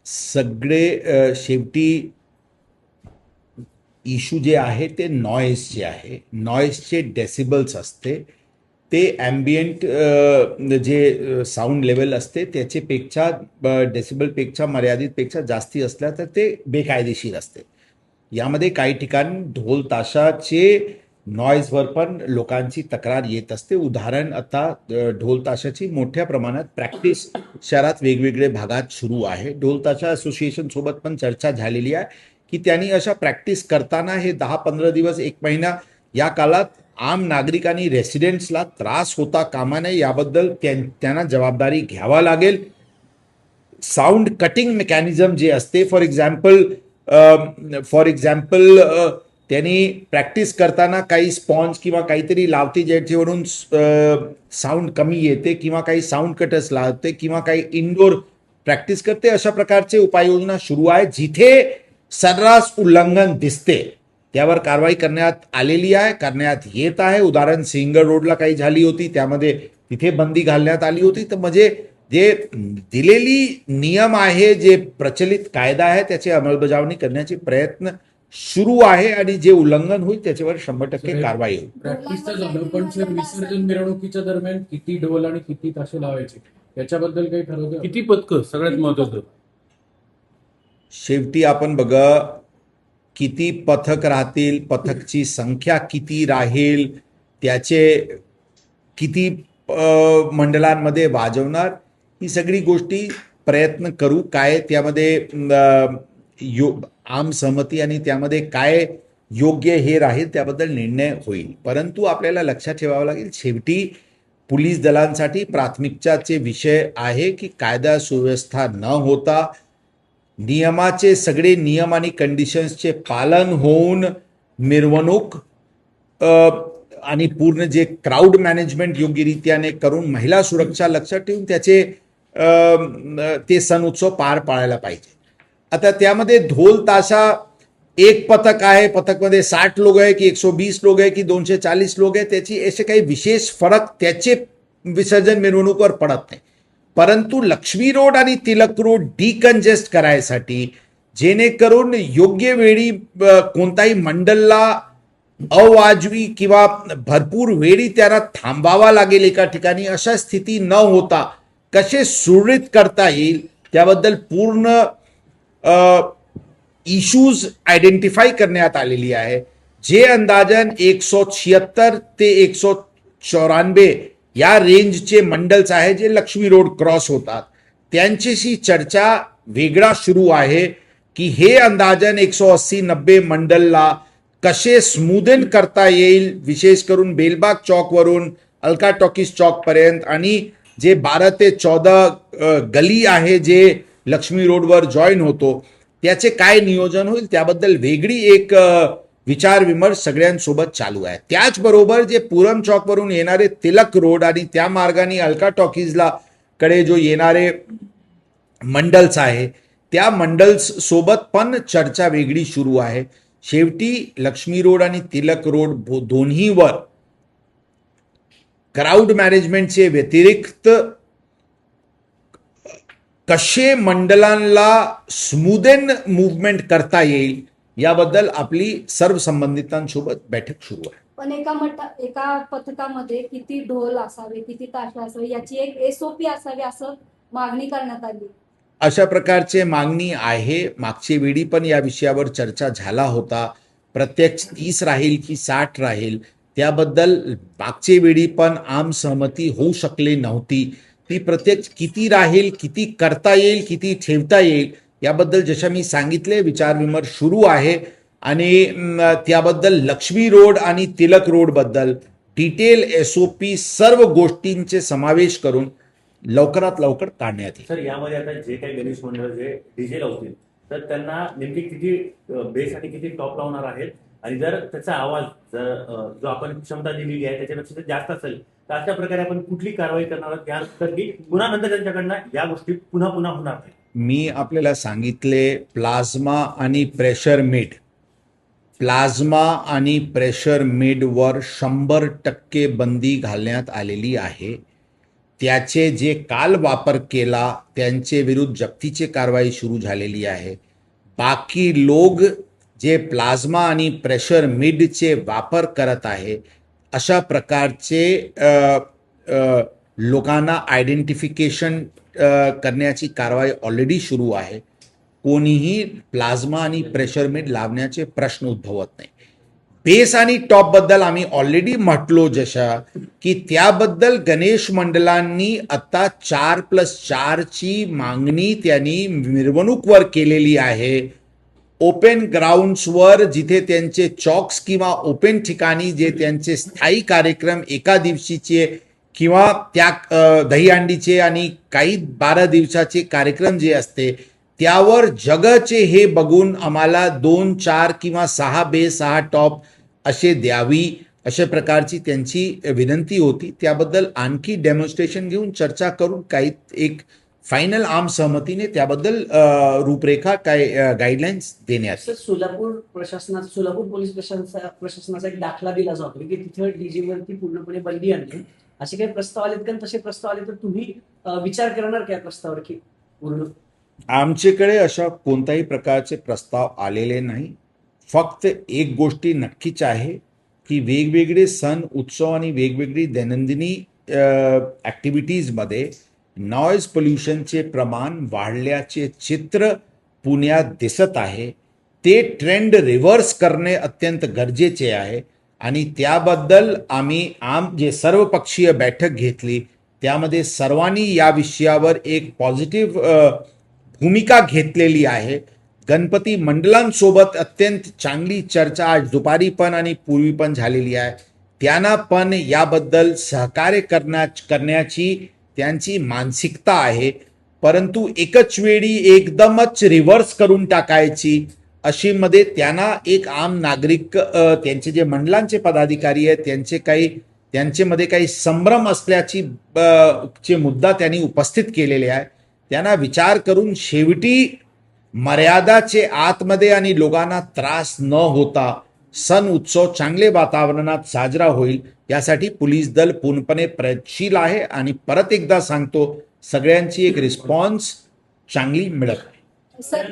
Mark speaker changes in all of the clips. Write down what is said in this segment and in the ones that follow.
Speaker 1: सगळे शेवटी इशू जे आहे ते नॉईजचे आहे. नॉईजचे डेसिबल्स असते ते ॲम्बियंट जे साऊंड लेवल असते त्याच्यापेक्षा डेसिबलपेक्षा मर्यादितपेक्षा जास्ती असल्या तर ते बेकायदेशीर असते. यामध्ये काही ठिकाणी ढोल ताशाचे नॉईजवर पण लोकांची तक्रार येत असते. उदाहरण आता ढोल ताशाची मोठ्या प्रमाणात प्रॅक्टिस शहरात वेगवेगळे भागात सुरू आहे. ढोल ताशा असोसिएशन सोबत पण चर्चा झालेली आहे की त्यांनी अशा प्रॅक्टिस करताना हे 10-15 दिवस 1 महिना या काळात आम नागरिकांनी रेसिडेंट्सला त्रास होता कामा नये याबद्दल त्यांना जबाबदारी घ्यावा लागेल. साऊंड कटिंग मेकॅनिझम जे असते फॉर एक्झाम्पल त्यांनी प्रॅक्टिस करताना काही स्पॉन्ज किंवा काहीतरी लावते ज्याच्यावरून साऊंड कमी येते किंवा काही साऊंड कटर्स लावते किंवा काही इनडोर प्रॅक्टिस करते. अशा प्रकारचे उपाययोजना सुरू आहे. जिथे सर्रास उल्लंघन दिसते त्यावर कारवाई करण्यात येत आहे. उदाहरण सिंगर रोडला काही झाली होती, त्यामध्ये तिथे बंदी घालण्यात आली होती. तर म्हणजे जे दिलेली नियम आहे, जे प्रचलित कायदा आहे त्याची अंमलबजावणी करण्याचे प्रयत्न सुरू आहे आणि जे उल्लंघन होईल त्याच्यावर 100% कारवाई होईल.
Speaker 2: प्रॅक्टिसचं झालं, पण सर विसर्जन मिरवणुकीच्या दरम्यान किती ढोल आणि किती ताशे लावायचे याच्याबद्दल काही ठरवतं?
Speaker 3: किती पथकं सगळ्यात महत्वाचं?
Speaker 1: शेवटी आपण बघा किती पथक राहतील, पथकची संख्या किती राहील, त्याचे किती मंडळांमध्ये वाजवणार, ही सगळी गोष्टी प्रयत्न करू. काय त्यामध्ये आम सहमती आणि त्यामध्ये काय योग्य हे राहील त्याबद्दल निर्णय होईल. परंतु आपल्याला लक्षात ठेवावं लागेल, शेवटी पोलीस दलांसाठी प्राथमिकताचे विषय आहे की कायदा सुव्यवस्था न होता नियमाचे सगळे नियम आणि कंडिशन्सचे पालन होऊन मिरवणूक आणि पूर्ण जे क्राऊड मॅनेजमेंट योग्यरित्याने करून महिला सुरक्षा लक्षात ठेवून त्याचे ते सण उत्सव पार पाडायला पाहिजे. आता त्यामध्ये ढोल ताशा एक पथक आहे, पथकमध्ये 60 लोक आहे की 120 लोक आहे की 240 लोक आहे, त्याची असे काही विशेष फरक त्याचे विसर्जन मिरवणूकवर पडत नाही. परंतु लक्ष्मी रोड आणि तिलक रोड डिकंजेस्ट करायसाठी जेणेकरून योग्य वेळी कोणताही मंडळला अवाजवी किंवा भरपूर वेळी त्याला थांबावा लागेल एका ठिकाणी, अशा स्थिती न होता कसे सुरळीत करता येईल त्याबद्दल पूर्ण इश्यूज आयडेंटिफाय करण्यात आलेली आहे. जे अंदाजन 176 ते 194 या रेंजचे मंडल्स आहे जे लक्ष्मी रोड क्रॉस होतात, त्यांच्याशी चर्चा वेगळा सुरू आहे की हे अंदाजन 180-90 मंडलला कसे स्मूदन करता येईल, विशेष करून बेलबाग चौकवरून अलका टॉकीज चौक पर्यंत आणि जे 12 ते 14 गली आहे जे लक्ष्मी रोडवर जॉईन होतो त्याचे काय नियोजन होईल त्याबद्दल वेगळी एक विचार विमर्श सगळ्यांसोबत चालू आहे. त्याचबरोबर जे पूरम चौकवरून येणारे तिलक रोड आणि त्या मार्गाने अलका टॉकीजला कडे जो येणारे मंडल्स आहे त्या मंडल्स सोबत पण चर्चा वेगळी सुरू आहे. शेवटी लक्ष्मी रोड आणि तिलक रोड दोन्हीवर क्राऊड मॅनेजमेंटचे व्यतिरिक्त कसे मंडळांना स्मूदन मूव्हमेंट करता येईल याबद्दल आपली सर्व संबंधितांसोबत बैठक सुरू आहे.
Speaker 4: पण एका पथकामध्ये किती ढोल असावे, किती ताशे असावे याची एक SOP असावी असं मागणी करण्यात आली.
Speaker 1: अशा प्रकारचे मागणी आहे. मागच्या वेळी पण या विषयावर चर्चा झाला होता. प्रत्यक्ष 30 राहील की 60 राहील त्याबद्दल मागच्या वेळी पण आम सहमती होऊ शकली नव्हती. ती प्रत्यक्ष किती राहील, किती करता येईल, किती ठेवता येईल याबद्दल जसं मी सांगितले विचारविमर्श सुरू आहे आणि त्याबद्दल लक्ष्मी रोड आणि तिलक रोड बद्दल डिटेल SOP सर्व गोष्टींचे समावेश करून लवकरात लवकर काढण्यात येईल.
Speaker 5: सर, यामध्ये आता जे काही गणेश मंडळ जे डीजे लावतील तर त्यांना नेमकी किती बेस आणि किती टॉप लावणार आहेत, आणि जर त्याचा आवाज जो आपण क्षमता दिलेली आहे त्याच्यापेक्षा जास्त असेल तर अशा प्रकारे आपण कुठली कारवाई करणार आहोत तर की पुन्हा नंतर त्यांच्याकडनं या गोष्टी पुन्हा होणार नाही.
Speaker 1: मी आपल्याला सांगितले प्लाझ्मा आणि प्रेशर मेडवर 100% बंदी घालण्यात आलेली आहे. त्याचे जे काल वापर केला त्यांचे विरुद्ध जप्तीची कारवाई सुरू झालेली आहे. बाकी लोक जे प्लाझ्मा आणि प्रेशर मिडचे वापर करत आहे अशा प्रकारचे लोकांना आयडेंटिफिकेशन करण्याची कारवाई ऑलरेडी सुरू आहे. कोणीही प्लाझ्मा आणि प्रेशर मिड लावण्याचे प्रश्न उद्भवत नाही. बेस आणि टॉप बद्दल आम्ही ऑलरेडी म्हटलो जशा की त्याबद्दल गणेश मंडळांनी आता 4+4 ची मागणी त्यांनी मिरवणूकवर केलेली आहे. ओपन ग्राउंड्सवर जिथे त्यांचे चॉक्स किंवा ओपन ठिकाणी जे त्यांचे स्थायी कार्यक्रम एका दिवशीचे किंवा त्या दहीहंडीचे आणि काही 12 दिवसाचे कार्यक्रम जे असते त्यावर जगाचे हे बघून आम्हाला 2, 4 किंवा 6 बेस 6 टॉप असे द्यावी अशा प्रकारची त्यांची विनंती होती. त्याबद्दल आणखी डेमॉन्स्ट्रेशन घेऊन चर्चा करून काही एक फायनल आम सहमतीने त्याबद्दल रूपरेखा काय गाईडलाईन्स देण्यात.
Speaker 3: सर, सोलापूर पोलीस प्रशासनाचा एक दाखला दिला जातो की तिथे डीजेवरती पूर्णपणे बंदी आणली. असे काही प्रस्ताव आलेत का? तसे प्रस्ताव आले तर तुम्ही विचार करणार का प्रस्तावावर की पूर्ण?
Speaker 1: आमच्याकडे अशा कोणत्याही प्रकारचे प्रस्ताव आलेले नाही. फक्त एक गोष्टी नक्कीच आहे की वेगवेगळे सण उत्सव आणि वेगवेगळी दैनंदिनी ॲक्टिव्हिटीजमध्ये नॉईज पोल्युशनचे प्रमाण वाढल्याचे चित्र पुण्यात दिसत आहे. ते ट्रेंड रिव्हर्स करणे अत्यंत गरजेचे आहे आणि त्याबद्दल आम्ही जे सर्वपक्षीय बैठक घेतली त्यामध्ये सर्वांनी या विषयावर एक पॉझिटिव्ह भूमिका घेतलेली आहे. गणपती मंडळांसोबत अत्यंत चांगली चर्चा आज दुपारी पण आणि पूर्वी पण झालेली आहे. त्यांना पण याबद्दल सहकार्य करण्याची त्यांची मानसिकता आहे. परंतु एकच वेळी एकदमच रिव्हर्स करून टाकायची अशी मध्ये त्यांना एक आम नागरिक त्यांचे जे मंडळांचे पदाधिकारी आहेत त्यांच्यामध्ये काही संभ्रम असल्याची चे मुद्दा त्यांनी उपस्थित केलेले आहे. त्यांना विचार करून शेवटी मर्यादाचे आतमध्ये आणि लोकांना त्रास न होता सण उत्सव चांगले वातावरणात साजरा होईल यासाठी पोलीस दल पूर्णपणे प्रयत्नशील आहे. आणि परत एकदा सांगतो सगळ्यांची एक रिस्पॉन्स चांगली मिळत आहे.
Speaker 4: सर,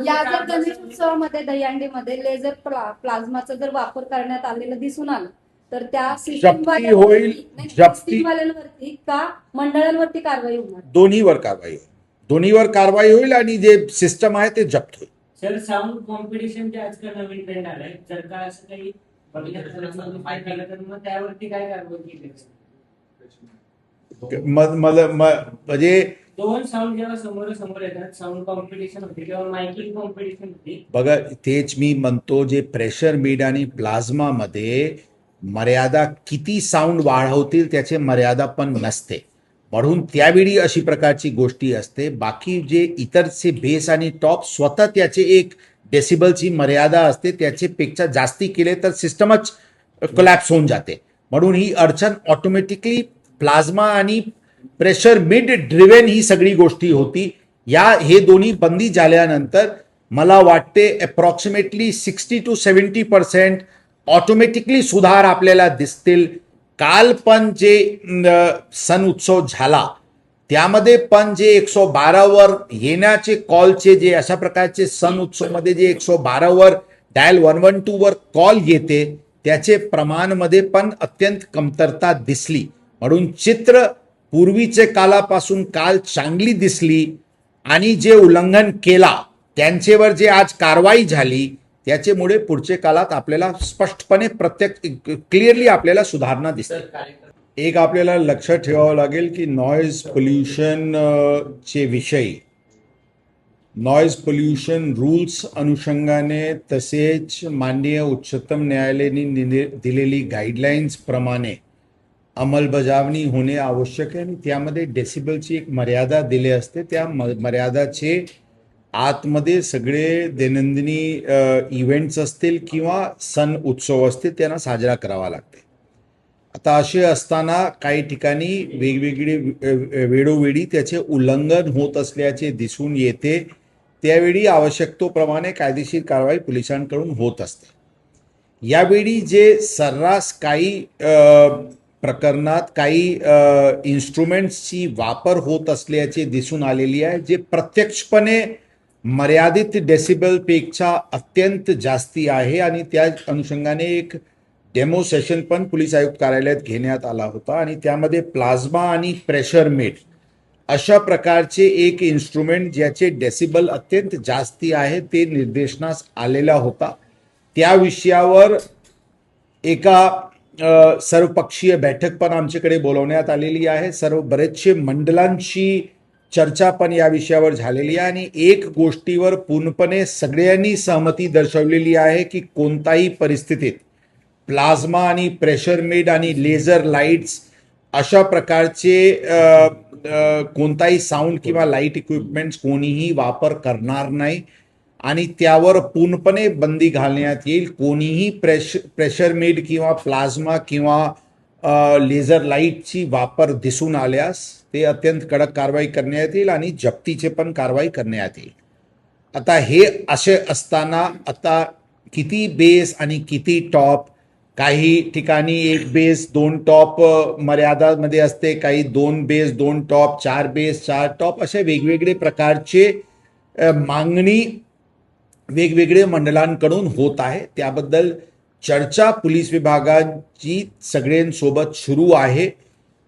Speaker 4: या जर गणेश उत्सवामध्ये दहीहंडीमध्ये लेझर प्लाझ्माचा जर वापर करण्यात आलेला दिसून आलं तर त्या सिस्टीमवाल्यांवरती का मंडळांवरती कारवाई होणार?
Speaker 1: दोन्हीवर कारवाई होईल आणि जे सिस्टम आहे ते जप्त होईल.
Speaker 6: सर, साऊंड कॉम्पिटिशन जे आजकाल नवीन ट्रेंड आलाय, जर का असं काही केलं तर मग त्यावरती काय कारवाई केली?
Speaker 1: म्हणजे
Speaker 6: 2 साऊंड जेव्हा समोर येतात, साऊंड कॉम्पिटिशन होते किंवा मायकिंग कॉम्पिटिशन होती.
Speaker 1: बघा तेच मी म्हणतो जे प्रेशर मीड आणि प्लाझ्मा मध्ये मर्यादा किती साऊंड वाढवतील त्याचे मर्यादा पण नसते. म्हणून त्यावेळी अशी प्रकारची गोष्टी असते. बाकी जे इतरचे बेस आणि टॉप स्वतः त्याचे एक डेसिबलची मर्यादा असते. त्याच्यापेक्षा जास्ती केले तर सिस्टमच कोलॅप्स होऊन जाते. म्हणून ही अडचण ऑटोमॅटिकली प्लाझ्मा आणि प्रेशर मिड ड्रिव्हन ही सगळी गोष्टी होती. हे दोन्ही बंदी झाल्यानंतर मला वाटते अप्रॉक्सिमेटली 60 to 70% ऑटोमॅटिकली सुधार आपल्याला दिसतील. काल पण जे सण उत्सव झाला त्यामध्ये पण जे 112 वर येण्याचे कॉलचे जे अशा प्रकारचे सण उत्सवमध्ये जे 112 वर डायल 112 वर कॉल येते त्याचे प्रमाणमध्ये पण अत्यंत कमतरता दिसली. म्हणून चित्र पूर्वीचे कालापासून काल चांगली दिसली आणि जे उल्लंघन केला त्यांच्यावर जे आज कारवाई झाली त्याच्यामुळे पुढच्या काळात आपल्याला स्पष्टपणे क्लिअरली आपल्याला सुधारणा दिसते. एक आपल्याला लक्षात ठेवावं लागेल की नॉईज पोल्युशन चे विषयी नॉईज पोल्युशन रूल्स अनुषंगाने तसेच माननीय उच्चतम न्यायालयाने दिलेली गाईडलाईन्स प्रमाणे अंमलबजावणी होणे आवश्यक आहे. आणि त्यामध्ये डेसिबलची एक मर्यादा दिली असते. त्या मर्यादाचे आतमध्ये सगळे दैनंदिनी इव्हेंट्स असतील किंवा सण उत्सव असतील त्यांना साजरा करावा लागते. आता असे असताना काही ठिकाणी वेगवेगळे वेळोवेळी त्याचे उल्लंघन होत असल्याचे दिसून येते. त्यावेळी आवश्यकतेप्रमाणे कायदेशीर कारवाई पोलिसांकडून होत असते. यावेळी जे सर्रास काही प्रकरणात काही इन्स्ट्रुमेंट्सची वापर होत असल्याचे दिसून आलेली आहे, जे प्रत्यक्षपणे मर्यादित डेसिबलपेक्षा अत्यंत जास्ती आहे. आणि त्या अनुषंगाने एक डेमो सेशन पण पोलीस आयुक्त कार्यालयात घेण्यात आला होता आणि त्यामध्ये प्लाझ्मा आणि प्रेशर मीट अशा प्रकारचे एक इन्स्ट्रुमेंट ज्याचे डेसिबल अत्यंत जास्ती आहे ते निर्देशनास आलेला होता. त्या विषयावर एका सर्वपक्षीय बैठक पण आमच्याकडे बोलवण्यात आलेली आहे. बरेचसे मंडळांची चर्चा पण या विषयावर झालेली आहे आणि एक गोष्टीवर पूर्णपणे सगळ्यांनी सहमती दर्शवलेली आहे की कोणताही परिस्थितीत प्लाझ्मा आणि प्रेशर मीड आणि लेझर लाईट्स अशा प्रकारचे कोणताही साऊंड किंवा लाईट इक्विपमेंट्स कोणीही वापर करणार नाही आणि त्यावर पूर्णपणे बंदी घालण्यात येईल. कोणीही प्रेशर मीड किंवा प्लाझ्मा किंवा लेझर लाईटची वापर दिसून आल्यास ते अत्यंत कडक कारवाई करण्यात येईल आणि जप्तीचे पण कारवाई करण्यात येईल. आता हे असे असताना आता किती बेस आणि किती टॉप, काही ठिकाणी 1 बेस 2 टॉप मर्यादामध्ये असते, काही 2 बेस 2 टॉप, 4 बेस 4 टॉप, असे वेगवेगळे प्रकारचे मागणी वेगवेगळे मंडळांकडून होत आहे. त्याबद्दल चर्चा पोलीस विभागाची सगळ्यांसोबत सुरू आहे.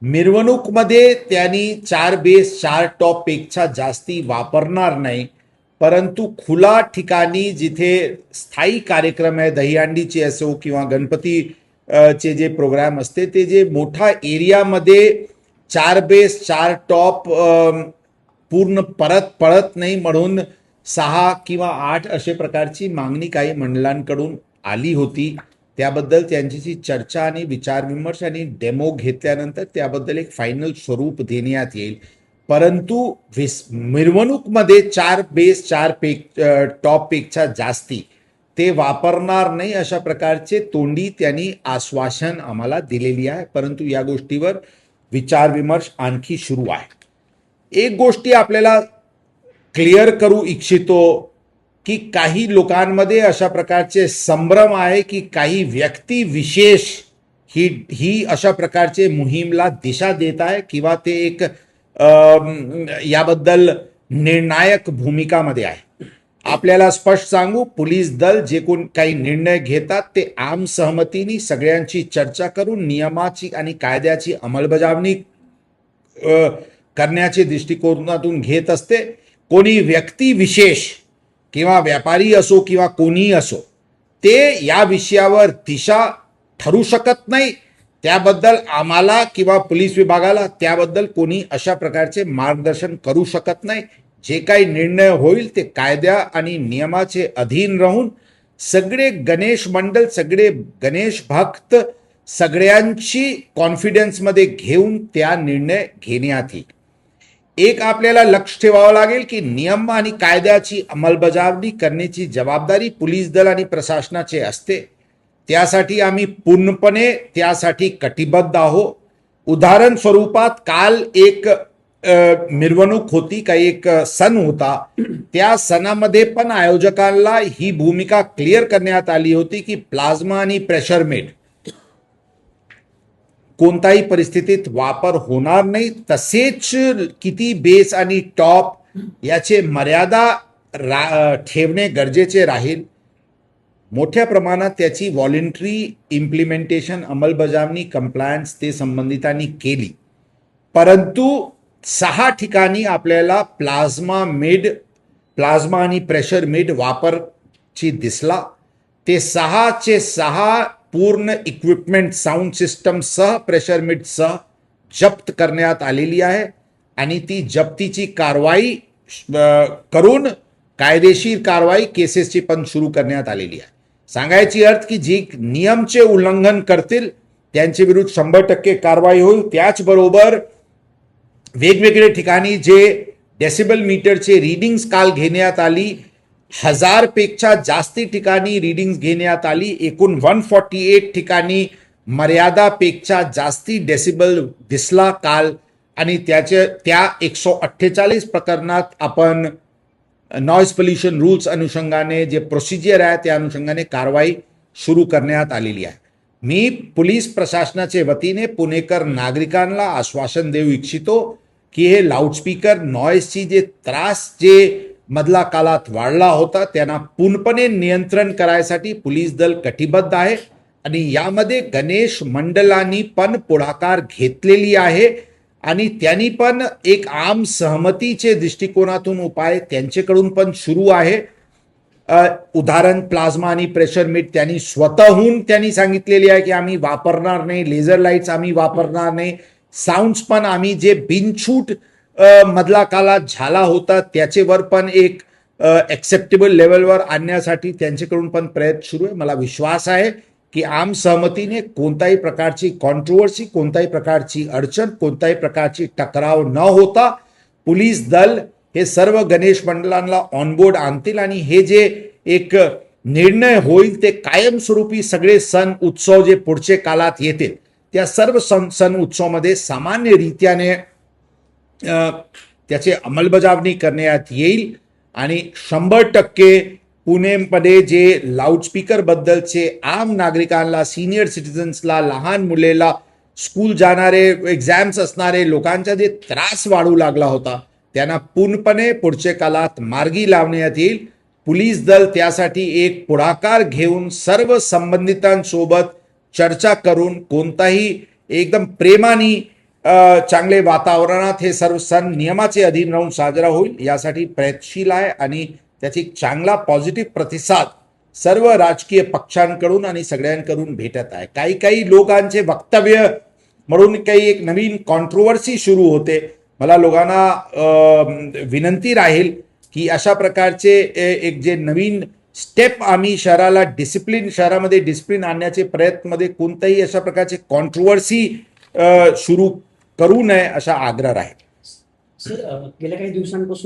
Speaker 1: मिरवणूकमध्ये त्यांनी 4 बेस 4 टॉप पेक्षा जास्ती वापरणार नाही, परंतु खुला ठिकाणी जिथे स्थायी कार्यक्रम आहे, दहीहंडीचे असो किंवा गणपती चे जे प्रोग्राम असते ते जे मोठा एरियामध्ये 4 बेस 4 टॉप पूर्ण पडत नाही म्हणून 6 किंवा 8 अशा प्रकारची मागणी काही मंडळांकडून आली होती. त्याबद्दल त्यांची चर्चा आणि विचारविमर्श आणि डेमो घेतल्यानंतर त्याबद्दल एक फायनल स्वरूप देण्यात येईल. परंतु मिरवणूकमध्ये 4 बेस 4 टॉपपेक्षा जास्ती ते वापरणार नाही अशा प्रकारचे तोंडी त्यांनी आश्वासन आम्हाला दिलेली आहे. परंतु या गोष्टीवर विचारविमर्श आणखी सुरू आहे. एक गोष्टी आपल्याला क्लिअर करू इच्छितो की काही लोकांमध्ये अशा प्रकारचे संभ्रम आहे की काही व्यक्ती विशेष ही अशा प्रकारचे मोहीमला दिशा देत आहे किंवा ते एक याबद्दल निर्णायक भूमिकामध्ये आहे. आपल्याला स्पष्ट सांगू, पोलीस दल जे कोण काही निर्णय घेतात ते आम सहमतीने सगळ्यांची चर्चा करून नियमाची आणि कायद्याची अंमलबजावणी करण्याचे दृष्टिकोनातून घेत असते. कोणी व्यक्ती विशेष किंवा व्यापारी असो किंवा कोणीही असो ते या विषयावर दिशा ठरू शकत नाही. त्याबद्दल आम्हाला किंवा पोलीस विभागाला त्याबद्दल कोणी अशा प्रकारचे मार्गदर्शन करू शकत नाही. जे काही निर्णय होईल ते कायद्या आणि नियमाचे अधीन राहून सगळे गणेश मंडळ, सगळे गणेश भक्त सगळ्यांची कॉन्फिडन्समध्ये घेऊन त्या निर्णय घेण्यात येईल. एक आपल्याला लक्ष ठेवावं लागेल की नियम आणि कायद्याची अंमलबजावणी करण्याची जबाबदारी पोलीस दल आणि प्रशासनाचे असते. त्यासाठी आम्ही पूर्णपणे त्यासाठी कटिबद्ध आहोत. उदाहरण स्वरूपात काल एक मिरवणूक होती, काही एक सण होता. त्या सणामध्ये पण आयोजकांना ही भूमिका क्लिअर करण्यात आली होती की प्लाझ्मा आणि प्रेशर मीट कोणताही परिस्थितीत वापर होणार नाही. तसेच किती बेस आणि टॉप याचे मर्यादा ठेवणे गरजेचे राहील. मोठ्या प्रमाणात त्याची व्हॉलेंटरी इम्प्लिमेंटेशन अंमलबजावणी कंप्लायन्स ते संबंधितांनी केली. परंतु 6 ठिकाणी आपल्याला प्लाझ्मा आणि प्रेशर मीड वापरची दिसला. ते 6चे 6 पूर्ण इक्विपमेंट साऊंड सिस्टम सह प्रेशर मीड सह जप्त करण्यात आलेली आहे आणि ती जप्तीची कारवाई करून कायदेशीर कारवाई केसेसची पण सुरू करण्यात आलेली आहे. सांगायची अर्थ की जी नियमचे उल्लंघन करतील त्यांच्या विरुद्ध 100% कारवाई होईल. त्याचबरोबर वेगवेगळे ठिकाणी जे डेसिबल मीटरचे रीडिंग्स काल घेण्यात आली, 1000 पेक्षा जास्ती ठिकाणी रीडिंग्स घेण्यात आली. एकूण 148 ठिकाणी मर्यादापेक्षा जास्ती डेसिबल दिसला काल आणि त्या 148 प्रकरणात आपण नॉइज पोल्युशन रूल्स अनुषंगाने जे प्रोसिजर आहे त्या अनुषंगाने कारवाई सुरू करण्यात आलेली आहे. मी पोलीस प्रशासनाच्या वतीने पुणेकर नागरिकांना आश्वासन देऊ इच्छितो की हे लाऊडस्पीकर नॉईजची जे त्रास जे मधला काळात वाढला होता त्यांना पूर्णपणे नियंत्रण करायसाठी पोलीस दल कटिबद्ध आहे आणि यामध्ये गणेश मंडळांनी पण पुढाकार घेतलेली आहे आणि त्यांनी पण एक आम सहमतीचे दृष्टिकोनातून उपाय त्यांच्याकडून पण सुरू आहे. उदाहरण प्लाझ्मा आणि प्रेशर मीट त्यांनी स्वतःहून त्यांनी सांगितलेली आहे की आम्ही वापरणार नाही, लेझर लाईट्स आम्ही वापरणार नाही, साऊंड्स पण आम्ही जे बिनछूट मधला काळात झाला होता त्याच्यावर पण एक ॲक्सेप्टेबल लेवलवर आणण्यासाठी त्यांच्याकडून पण प्रयत्न सुरू आहे. मला विश्वास आहे की आम सहमतीने कोणत्याही प्रकारची कॉन्ट्रोवर्सी, कोणत्याही प्रकारची अडचण, कोणत्याही प्रकारची टकराव न होता पोलीस दल हे सर्व गणेश मंडळांना ऑनबोर्ड आणतील आणि हे जे एक निर्णय होईल ते कायमस्वरूपी सगळे सण उत्सव जे पुढचे काळात येतील त्या सर्व सण उत्सवामध्ये सामान्यरित्याने त्याची अंमलबजावणी करण्यात येईल आणि 100% पुणेमध्ये जे लाऊडस्पीकर बद्दलचे आम नागरिकांना, सिनियर सिटीजन्सला, लहान मुलेला, स्कूल जाणारे, एक्झाम्स असणारे लोकांचा जे त्रास वाढू लागला होता त्यांना पूर्णपणे पुढच्या काळात मार्गी लावण्यात येईल. पोलीस दल त्यासाठी एक पुढाकार घेऊन सर्व संबंधितांसोबत चर्चा करून कोणताही एकदम प्रेमाने चांगले वातावरणात हे सर्व सण नियमाचे अधीन राहून साजरा होईल यासाठी प्रयत्नशील आहे आणि त्याची चांगला पॉझिटिव्ह प्रतिसाद सर्व राजकीय पक्षांकडून आणि सगळ्यांकडून भेटत आहे. काही लोकांचे वक्तव्य म्हणून काही एक नवीन कॉन्ट्रोवर्सी सुरू होते. मला लोकांना विनंती राहील की अशा प्रकारचे एक जे नवीन स्टेप आम्ही शहरामध्ये डिसिप्लिन आणण्याचे प्रयत्नमध्ये कोणताही अशा प्रकारचे कॉन्ट्रोवर्सी सुरू करू नये असा आग्रह आहे.
Speaker 3: सर, गेल्या काही दिवसांपासून